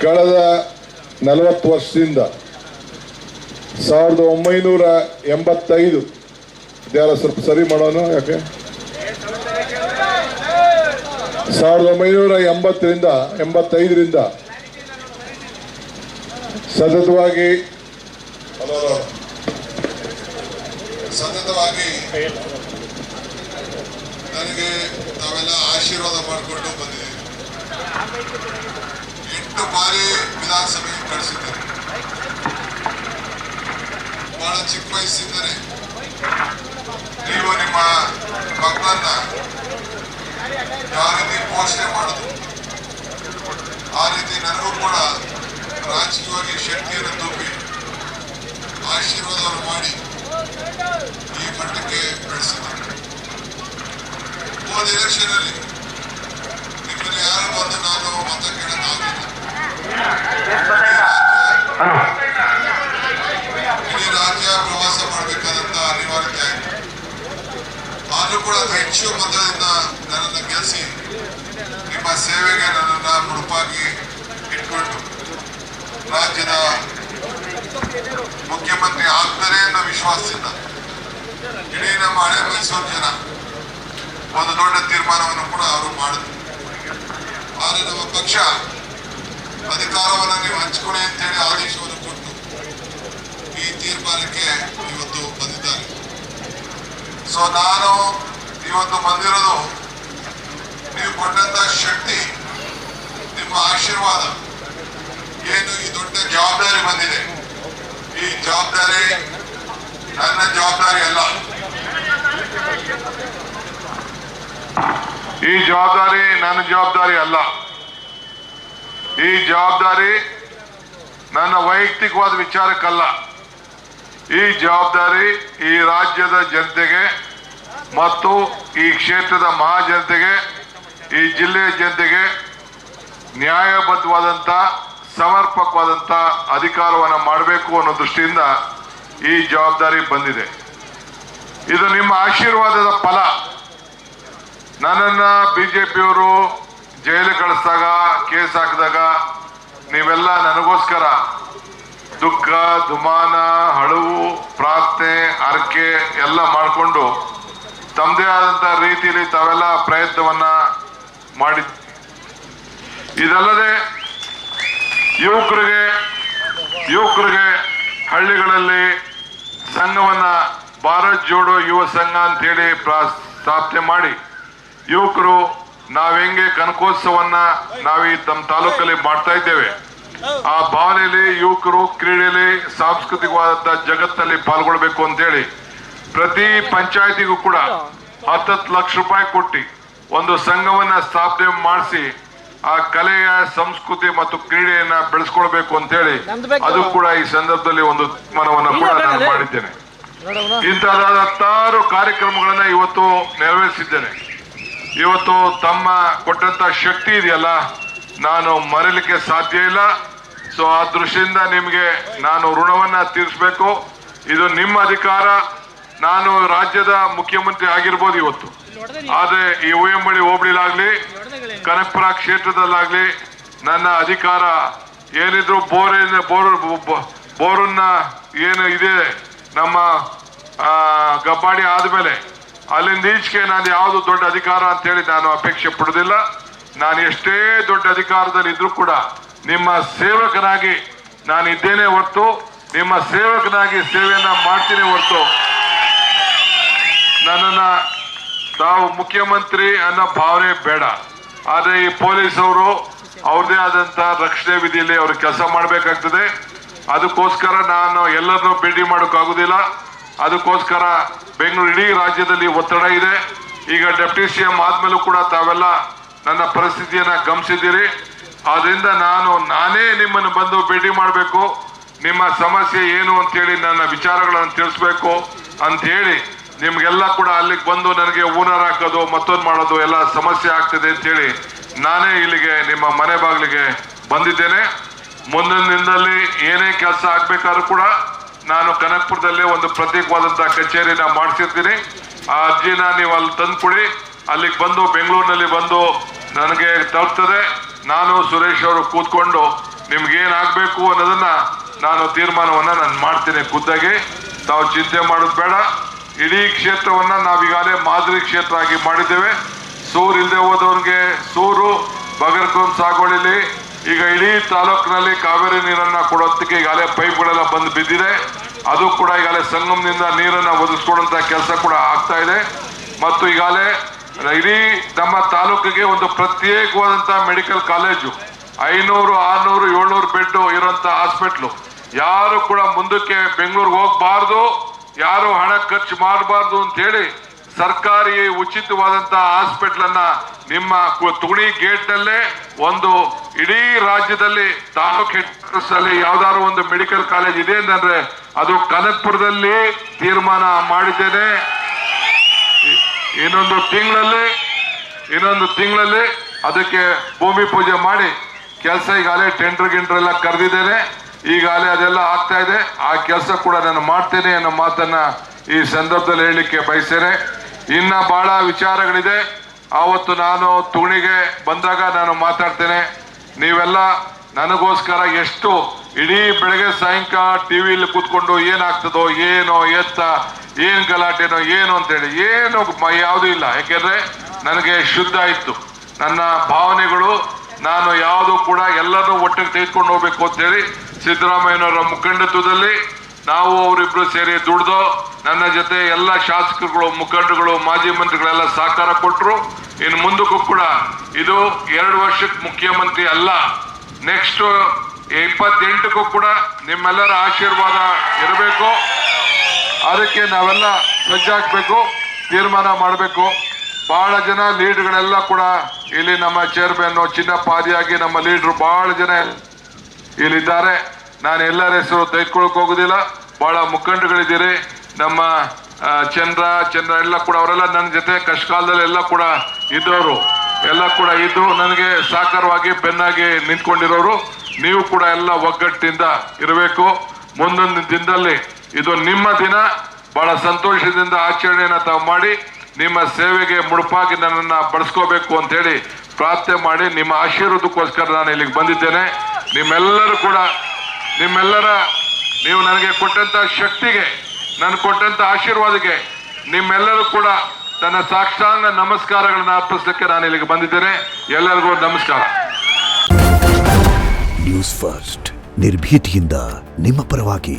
ಕಳೆದ 40 ವರ್ಷದಿಂದ 1985 ಇದೆಲ್ಲ ಸ್ವಲ್ಪ ಸರಿ ಮಾಡೋನು ಯಾಕೆ 1985ರಿಂದ ಸತತವಾಗಿ ನನಗೆ ನಾವೆಲ್ಲ ಆಶೀರ್ವಾದ ಮಾಡಿಕೊಂಡು ಬಂದಿದ್ದೀವಿ. 8 ಬಾರಿ ವಿಧಾನಸಭೆಗೆ ಕಳಿಸಿದ್ದೇನೆ. ಬಹಳ ಚಿಕ್ಕ ವಯಸ್ಸಿಂದಲೇ ನೀವು ನಿಮ್ಮ ಮಕ್ಕಳನ್ನ ಯಾವ ರೀತಿ ಪೋಷಣೆ ಮಾಡೋದು, ಆ ರೀತಿ ನನಗೂ ಕೂಡ ರಾಜಕೀಯವಾಗಿ ಶಕ್ತಿಯನ್ನು ತುಂಬಿ ಆಶೀರ್ವಾದವನ್ನು ಮಾಡಿ ಈ ಮಟ್ಟಕ್ಕೆ ಬೆಳೆಸಿದ್ದಾರೆ. ಹೋದ ಎಲೆಕ್ಷನ್ ಅಲ್ಲಿ ನಿಮ್ಮಲ್ಲಿ ಯಾರು ಬಂದು ನಾನು ಮತ ಕೇಳಕ್ಕಾಗಲಿಲ್ಲ. ಇಡೀ ರಾಜ್ಯ ಪ್ರವಾಸ ಮಾಡಬೇಕಾದಂತ ಅನಿವಾರ್ಯತೆ ಆಯಿತು. ಆದ್ರೂ ಕೂಡ ಹೆಚ್ಚು ಮತದಿಂದ ನನ್ನನ್ನು ಗೆಲ್ಲಿಸಿ ನಿಮ್ಮ ಸೇವೆಗೆ ನನ್ನನ್ನು ಮುಡುಪಾಗಿ ಇಟ್ಕೊಂಡು ರಾಜ್ಯದ ಮುಖ್ಯಮಂತ್ರಿ ಆಗ್ತಾರೆ ಅನ್ನೋ ವಿಶ್ವಾಸದಿಂದ ಇಡೀ ನಮ್ಮ ಹಳೆ ಮೈಸೂರು ಜನ ಒಂದು ದೊಡ್ಡ ತೀರ್ಮಾನವನ್ನು ಕೂಡ ಅವರು ಮಾಡಿದ್ರು. ಆದರೆ ನಮ್ಮ ಪಕ್ಷ ಅಧಿಕಾರವನ್ನು ನೀವು ಹಂಚಿಕೊಳ್ಳಿ ಅಂತೇಳಿ ಆದೇಶವನ್ನು ಕೊಟ್ಟು ಈ ತೀರ್ಮಾನಕ್ಕೆ ಇವತ್ತು ಬಂದಿದ್ದಾರೆ. ಸೊ ನಾನು ಇವತ್ತು ಬಂದಿರೋದು ನೀವು ಕೊಟ್ಟಂತ ಶಕ್ತಿ, ನಿಮ್ಮ ಆಶೀರ್ವಾದ, ಏನು ಈ ದೊಡ್ಡ ಜವಾಬ್ದಾರಿ ಬಂದಿದೆ, ಈ ಜವಾಬ್ದಾರಿ ನನ್ನ ಜವಾಬ್ದಾರಿ ಅಲ್ಲ. ಈ ಜವಾಬ್ದಾರಿ ನನ್ನ ಜವಾಬ್ದಾರಿ ಅಲ್ಲ. ಈ ಜವಾಬ್ದಾರಿ ನನ್ನ ವೈಯಕ್ತಿಕವಾದ ವಿಚಾರಕ್ಕಲ್ಲ. ಈ ಜವಾಬ್ದಾರಿ ಈ ರಾಜ್ಯದ ಜನತೆಗೆ ಮತ್ತು ಈ ಕ್ಷೇತ್ರದ ಮಹಾಜನತೆಗೆ, ಈ ಜಿಲ್ಲೆಯ ಜನತೆಗೆ ನ್ಯಾಯಬದ್ಧವಾದಂಥ ಸಮರ್ಪಕವಾದಂಥ ಅಧಿಕಾರವನ್ನು ಮಾಡಬೇಕು ಅನ್ನೋ ದೃಷ್ಟಿಯಿಂದ ಈ ಜವಾಬ್ದಾರಿ ಬಂದಿದೆ. ಇದು ನಿಮ್ಮ ಆಶೀರ್ವಾದದ ಫಲ. ನನ್ನನ್ನು ಬಿಜೆಪಿಯವರು ಜೈಲಿಗೆ ಕಳಿಸಿದಾಗ, ಕೇಸ್ ಹಾಕಿದಾಗ ನೀವೆಲ್ಲ ನನಗೋಸ್ಕರ ದುಃಖ, ದುಮಾನ, ಅಳುವು, ಪ್ರಾರ್ಥನೆ, ಹರಕೆ ಎಲ್ಲ ಮಾಡಿಕೊಂಡು ತಮ್ಮದೇ ಆದಂಥ ರೀತಿಯಲ್ಲಿ ತಾವೆಲ್ಲ ಪ್ರಯತ್ನವನ್ನ ಮಾಡಿ. ಇದಲ್ಲದೆ ಯುವಕರಿಗೆ ಹಳ್ಳಿಗಳಲ್ಲಿ ಸಂಘವನ್ನ ಭಾರತ್ ಜೋಡೋ ಯುವ ಸಂಘ ಅಂತೇಳಿ ಸ್ಥಾಪನೆ ಮಾಡಿ ಯುವಕರು ನಾವು ಹೆಂಗೆ ಕನಕೋತ್ಸವನ್ನ ನಾವು ಈ ತಮ್ಮ ತಾಲೂಕಲ್ಲಿ ಮಾಡ್ತಾ ಇದ್ದೇವೆ, ಆ ಭಾವನೆಯಲ್ಲಿ ಯುವಕರು ಕ್ರೀಡೆಯಲ್ಲಿ ಸಾಂಸ್ಕೃತಿಕವಾದಂತ ಜಗತ್ತಿನಲ್ಲಿ ಪಾಲ್ಗೊಳ್ಬೇಕು ಅಂತೇಳಿ ಪ್ರತಿ ಪಂಚಾಯತಿಗೂ ಕೂಡ 10 ಲಕ್ಷ ರೂಪಾಯಿ ಕೊಟ್ಟು ಒಂದು ಸಂಘವನ್ನ ಸ್ಥಾಪನೆ ಮಾಡಿಸಿ ಆ ಕಲೆಯ ಸಂಸ್ಕೃತಿ ಮತ್ತು ಕ್ರೀಡೆಯನ್ನ ಬೆಳೆಸ್ಕೊಳ್ಬೇಕು ಅಂತೇಳಿ ಅದು ಕೂಡ ಈ ಸಂದರ್ಭದಲ್ಲಿ ಒಂದು ತೀರ್ಮಾನವನ್ನು ಕೂಡ ನಾನು ಮಾಡಿದ್ದೇನೆ. ಇಂತಹದಾದ 10 ಕಾರ್ಯಕ್ರಮಗಳನ್ನ ಇವತ್ತು ನೆರವೇರಿಸಿದ್ದೇನೆ. ಇವತ್ತು ತಮ್ಮ ಕೊಟ್ಟಂತ ಶಕ್ತಿ ಇದೆಯಲ್ಲ, ನಾನು ಮರೀಲಿಕ್ಕೆ ಸಾಧ್ಯ ಇಲ್ಲ. ಸೊ ಆ ದೃಷ್ಟಿಯಿಂದ ನಿಮಗೆ ನಾನು ಋಣವನ್ನ ತೀರಿಸಬೇಕು. ಇದು ನಿಮ್ಮ ಅಧಿಕಾರ. ನಾನು ರಾಜ್ಯದ ಮುಖ್ಯಮಂತ್ರಿ ಆಗಿರ್ಬೋದು ಇವತ್ತು, ಆದ್ರೆ ಈ ಉಯಂಬಳಿ ಹೋಬಳಿಲಾಗ್ಲಿ ಕನಕಪುರ ಕ್ಷೇತ್ರದಲ್ಲಾಗ್ಲಿ ನನ್ನ ಅಧಿಕಾರ ಏನಿದ್ರು ಬೋರನ್ನ ಏನು ಇದೆ ನಮ್ಮ ಗಬ್ಬಾಡಿ ಆದ್ಮೇಲೆ ಅಲ್ಲಿಂದ ಈಚೆಗೆ ನಾನು ಯಾವುದು ದೊಡ್ಡ ಅಧಿಕಾರ ಅಂತೇಳಿ ನಾನು ಅಪೇಕ್ಷೆ ಪಡುವುದಿಲ್ಲ. ನಾನು ಎಷ್ಟೇ ದೊಡ್ಡ ಅಧಿಕಾರದಲ್ಲಿ ಇದ್ರೂ ಕೂಡ ನಿಮ್ಮ ಸೇವಕನಾಗಿ ನಾನು ಇದ್ದೇನೆ ಹೊರತು, ನಿಮ್ಮ ಸೇವಕನಾಗಿ ಸೇವೆಯನ್ನ ಮಾಡ್ತೀನಿ ಹೊರತು ನನ್ನನ್ನ ತಾವು ಮುಖ್ಯಮಂತ್ರಿ ಅನ್ನೋ ಭಾವನೆ ಬೇಡ. ಆದ್ರೆ ಈ ಪೊಲೀಸ್ ಅವರು ಅವ್ರದೇ ಆದಂತ ರಕ್ಷಣೆ ವಿಧಿಯಲ್ಲಿ ಅವ್ರು ಕೆಲಸ ಮಾಡಬೇಕಾಗ್ತದೆ. ಅದಕ್ಕೋಸ್ಕರ ನಾನು ಎಲ್ಲರನ್ನೂ ಭೇಟಿ ಮಾಡೋಕ್ಕಾಗುದಿಲ್ಲ. ಅದಕ್ಕೋಸ್ಕರ ಬೆಂಗಳೂರು ಇಡೀ ರಾಜ್ಯದಲ್ಲಿ ಒತ್ತಡ ಇದೆ. ಈಗ ಡೆಪ್ಟಿ ಸಿಎಂ ಆದ್ಮೇಲೂ ಕೂಡ ತಾವೆಲ್ಲ ನನ್ನ ಪರಿಸ್ಥಿತಿಯನ್ನ ಗಮನಿಸಿದ್ದೀರಿ. ಆದ್ರಿಂದ ನಾನೇ ನಿಮ್ಮನ್ನು ಬಂದು ಭೇಟಿ ಮಾಡಬೇಕು, ನಿಮ್ಮ ಸಮಸ್ಯೆ ಏನು ಅಂತೇಳಿ ನನ್ನ ವಿಚಾರಗಳನ್ನು ತಿಳಿಸ್ಬೇಕು ಅಂತ ಹೇಳಿ ನಿಮ್ಗೆಲ್ಲ ಕೂಡ ಅಲ್ಲಿಗೆ ಬಂದು ನನಗೆ ಊನರ್ ಹಾಕೋದು ಮತ್ತೊಂದು ಮಾಡೋದು ಎಲ್ಲ ಸಮಸ್ಯೆ ಆಗ್ತದೆ ಅಂತೇಳಿ ನಾನೇ ಇಲ್ಲಿಗೆ ನಿಮ್ಮ ಮನೆ ಬಾಗಿಲಿಗೆ ಬಂದಿದ್ದೇನೆ. ಮುಂದಿನ ದಿನದಲ್ಲಿ ಏನೇ ಕೆಲಸ ಆಗ್ಬೇಕಾದ್ರೂ ಕೂಡ ನಾನು ಕನಕಪುರದಲ್ಲಿ ಒಂದು ಪ್ರತ್ಯೇಕವಾದಂತಹ ಕಚೇರಿನ ಮಾಡಿಸಿರ್ತೀನಿ. ಆ ಅರ್ಜಿನ ನೀವು ಅಲ್ಲಿ ತಂದ್ಕೊಡಿ. ಅಲ್ಲಿಗೆ ಬಂದು ಬೆಂಗಳೂರಿನಲ್ಲಿ ಬಂದು ನನಗೆ ತಲುಪ್ತದೆ. ನಾನು ಸುರೇಶ್ ಅವರು ಕೂತ್ಕೊಂಡು ನಿಮ್ಗೇನಾಗಬೇಕು ಅನ್ನೋದನ್ನ ನಾನು ತೀರ್ಮಾನವನ್ನ ನಾನು ಮಾಡ್ತೇನೆ ಖುದ್ದಾಗಿ. ತಾವು ಚಿಂತೆ ಮಾಡೋದು ಬೇಡ. ಇಡೀ ಕ್ಷೇತ್ರವನ್ನ ನಾವೀಗಾಗಲೇ ಮಾದರಿ ಕ್ಷೇತ್ರ ಆಗಿ ಮಾಡಿದ್ದೇವೆ. ಸೂರು ಇಲ್ಲದೆ ಹೋದವ್ರಿಗೆ ಸೂರು, ಬಗರ್ಕೊಂಡ್ ಸಾಗುವಳಿಲಿ ಈಗ ಇಡೀ ತಾಲೂಕಿನಲ್ಲಿ ಕಾವೇರಿ ನೀರನ್ನ ಕೊಡೋದಕ್ಕೆ ಈಗಾಗಲೇ ಪೈಪ್ಗಳೆಲ್ಲ ಬಂದು ಬಿದ್ದಿದೆ. ಅದು ಕೂಡ ಈಗಾಗಲೇ ಸಂಗಮದಿಂದ ನೀರನ್ನ ಒದಗಿಸ್ಕೊಡುವಂತ ಕೆಲಸ ಕೂಡ ಆಗ್ತಾ ಇದೆ. ಮತ್ತು ಈಗಾಗಲೇ ಇಡೀ ನಮ್ಮ ತಾಲೂಕಿಗೆ ಒಂದು ಪ್ರತ್ಯೇಕವಾದಂತ ಮೆಡಿಕಲ್ ಕಾಲೇಜು, 500, 600, 700 ಬೆಡ್ ಇರುವಂತ ಹಾಸ್ಪಿಟ್ಲು. ಯಾರು ಕೂಡ ಮುಂದಕ್ಕೆ ಬೆಂಗಳೂರಿಗೆ ಹೋಗಬಾರ್ದು, ಯಾರು ಹಣ ಖರ್ಚು ಮಾಡಬಾರ್ದು ಅಂತ ಹೇಳಿ ಸರ್ಕಾರಿ ಉಚಿತವಾದಂತ ಹಾಸ್ಪಿಟಲ್ ಅನ್ನ ನಿಮ್ಮ ತುಗಣಿ ಗೇಟ್ ನಲ್ಲೇ ಒಂದು ಇಡೀ ರಾಜ್ಯದಲ್ಲಿ ತಾಲೂಕ್ ಹೆಡ್ ಕ್ವಾರ್ಟರ್ಸ್ ಅಲ್ಲಿ ಯಾವ್ದಾದ್ರು ಒಂದು ಮೆಡಿಕಲ್ ಕಾಲೇಜ್ ಇದೆ ಅಂತಂದ್ರೆ ಅದು ಕನಕಪುರದಲ್ಲಿ ತೀರ್ಮಾನ ಮಾಡಿದ್ದೇನೆ. ಇನ್ನೊಂದು ತಿಂಗಳಲ್ಲಿ ಅದಕ್ಕೆ ಭೂಮಿ ಪೂಜೆ ಮಾಡಿ ಕೆಲಸ ಈಗಾಗಲೇ ಟೆಂಡರ್ ಎಲ್ಲ ಕರೆದಿದ್ದೇನೆ. ಈಗಾಗಲೇ ಅದೆಲ್ಲ ಆಗ್ತಾ ಇದೆ. ಆ ಕೆಲಸ ಕೂಡ ನಾನು ಮಾಡ್ತೇನೆ ಅನ್ನೋ ಮಾತನ್ನ ಈ ಸಂದರ್ಭದಲ್ಲಿ ಹೇಳಲಿಕ್ಕೆ ಬಯಸ್ತೇನೆ. ಇನ್ನ ಬಹಳ ವಿಚಾರಗಳಿದೆ. ಆವತ್ತು ನಾನು ತುಣಿಗೆ ಬಂದಾಗ ನಾನು ಮಾತಾಡ್ತೇನೆ. ನೀವೆಲ್ಲ ನನಗೋಸ್ಕರ ಎಷ್ಟು ಇಡೀ ಬೆಳಗ್ಗೆ ಸಾಯಂಕಾಲ ಟಿವಿಯಲ್ಲಿ ಕೂತ್ಕೊಂಡು ಏನಾಗ್ತದೋ ಏನೋ ಏನ್ ಗಲಾಟೆನೋ ಏನು ಅಂತೇಳಿ ಏನು ಯಾವುದೂ ಇಲ್ಲ. ಯಾಕೆಂದ್ರೆ ನನಗೆ ಶುದ್ಧ ಇತ್ತು ನನ್ನ ಭಾವನೆಗಳು. ನಾನು ಯಾವುದು ಕೂಡ ಎಲ್ಲರೂ ಒಟ್ಟಿಗೆ ತೆಗೆದುಕೊಂಡು ಹೋಗ್ಬೇಕು ಅಂತೇಳಿ ಸಿದ್ದರಾಮಯ್ಯನವರ ಮುಖಂಡತ್ವದಲ್ಲಿ ನಾವು ಅವರಿಬ್ರು ಸೇರಿ ದುಡ್ದು ನನ್ನ ಜೊತೆ ಎಲ್ಲ ಶಾಸಕರುಗಳು, ಮುಖಂಡಗಳು, ಮಾಜಿ ಮಂತ್ರಿಗಳೆಲ್ಲ ಸಹಕಾರ ಕೊಟ್ಟರು. ಇನ್ನು ಮುಂದಕ್ಕೂ ಕೂಡ ಇದು 2 ವರ್ಷಕ್ಕೆ ಮುಖ್ಯಮಂತ್ರಿ ಅಲ್ಲ, ನೆಕ್ಸ್ಟ್ 28ಕ್ಕೂ ಕೂಡ ನಿಮ್ಮೆಲ್ಲರ ಆಶೀರ್ವಾದ ಇರಬೇಕು. ಅದಕ್ಕೆ ನಾವೆಲ್ಲ ಸಜ್ಜಾಗಬೇಕು, ತೀರ್ಮಾನ ಮಾಡಬೇಕು. ಬಹಳ ಜನ ಲೀಡ್ಗಳೆಲ್ಲ ಕೂಡ ಇಲ್ಲಿ ನಮ್ಮ ಚೇರ್ಮನ್ ಚಿನ್ನಪ್ಪ ಆದಿಯಾಗಿ ನಮ್ಮ ಲೀಡ್ರು ಬಹಳ ಜನ ಇಲ್ಲಿದ್ದಾರೆ. ನಾನು ಎಲ್ಲರ ಹೆಸರು ತೆಗೆದುಕೊಳ್ಳಕ್ ಹೋಗುದಿಲ್ಲ. ಬಹಳ ಮುಖಂಡಗಳಿದ್ದೀರಿ. ನಮ್ಮ ಚಂದ್ರ ಎಲ್ಲ ಕೂಡ ಅವರೆಲ್ಲ ನನ್ನ ಜೊತೆ ಕಷ್ಟಕಾಲದಲ್ಲಿ ಎಲ್ಲ ಕೂಡ ಇದ್ದವರು, ಎಲ್ಲ ಕೂಡ ಇದ್ದು ನನಗೆ ಸಾಕಾರವಾಗಿ ಬೆನ್ನಾಗಿ ನಿಂತ್ಕೊಂಡಿರೋರು. ನೀವು ಕೂಡ ಎಲ್ಲ ಒಗ್ಗಟ್ಟಿನಿಂದ ಇರಬೇಕು. ಮುಂದೊಂದು ದಿನದಲ್ಲಿ ಇದು ನಿಮ್ಮ ದಿನ, ಬಹಳ ಸಂತೋಷದಿಂದ ಆಚರಣೆಯನ್ನ ತಾವು ಮಾಡಿ ನಿಮ್ಮ ಸೇವೆಗೆ ಮುಡುಪಾಗಿ ನನ್ನನ್ನ ಬಳಸ್ಕೋಬೇಕು ಅಂತ ಹೇಳಿ ಪ್ರಾರ್ಥನೆ ಮಾಡಿ ನಿಮ್ಮ ಆಶೀರ್ವಾದಕ್ಕೋಸ್ಕರ ನಾನು ಇಲ್ಲಿಗೆ ಬಂದಿದ್ದೇನೆ. ನೀವು ನನಗೆ ಕೊಟ್ಟಂತ ಶಕ್ತಿಗೆ, ನನಗೆ ಕೊಟ್ಟಂತ ಆಶೀರ್ವಾದಕ್ಕೆ ನಿಮ್ಮೆಲ್ಲರೂ ಕೂಡ ನನ್ನ ಸಾಷ್ಟಾಂಗ ನಮಸ್ಕಾರಗಳನ್ನ ಅರ್ಪಿಸಲಿಕ್ಕೆ ನಾನು ಇಲ್ಲಿಗೆ ಬಂದಿದ್ದೇನೆ. ಎಲ್ಲರಿಗೂ ನಮಸ್ಕಾರ. ನ್ಯೂಸ್ ಫಸ್ಟ್, ನಿರ್ಭೀತಿಯಿಂದ ನಿಮ್ಮ ಪರವಾಗಿ.